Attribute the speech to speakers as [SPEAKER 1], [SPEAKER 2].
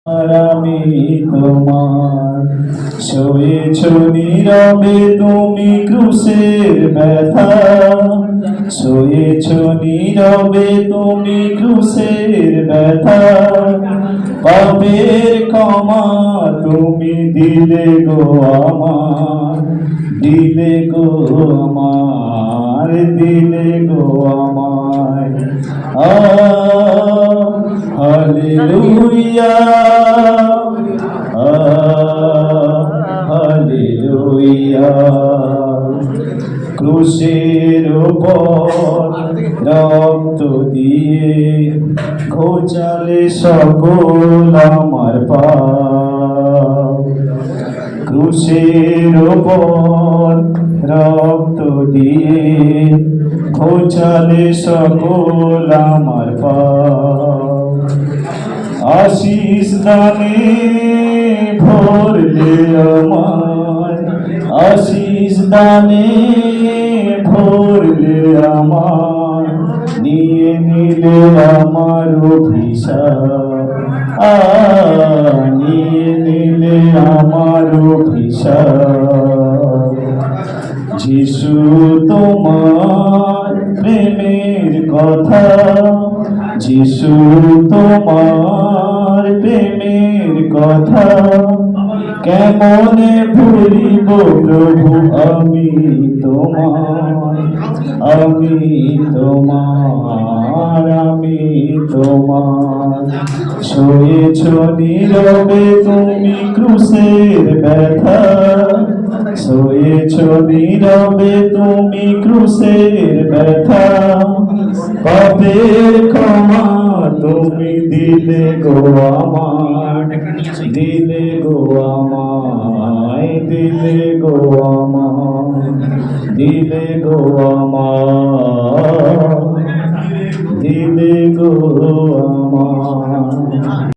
[SPEAKER 1] আমি তোমার সয়েছ নীরবে তুমি ক্রুশের ব্যথা সয়েছ নীরবে তুমি ক্রুশের ব্যথা পাপের ক্ষমা তুমি দিলে গো আমার দিলে গো আমার দিলে গো আমায় হালেলুয়া হালেলুয়া ক্রুশের উপর রক্ত দিয়ে ঘোচালে সকল আমার পাপ ক্রুশের উপর রক্ত দিয়ে ঘোচালে সকল আমার পাপ আশিস দানে ভরলে আমায় আশিস দানে ভরলে আমায় নিয়ে নিলে আমার অভিশাপ নিয়ে নিলে আমার অভিশাপ যিশু তোমার প্রেমের কথা যিশু তোমার প্রেমের কথা কেমনে ভুলিব প্রভু আমি তোমার আমি তোমার সয়েছ নীরবে তুমি ক্রুশের ব্যথা সয়েছ নীরবে তুমি ক্রুশের ব্যথা পাপের ক্ষমা তুমি দিলে গো আমার দিলে গো আমায় দিলে গো আমায় দিলে গো আমায় দিলে গো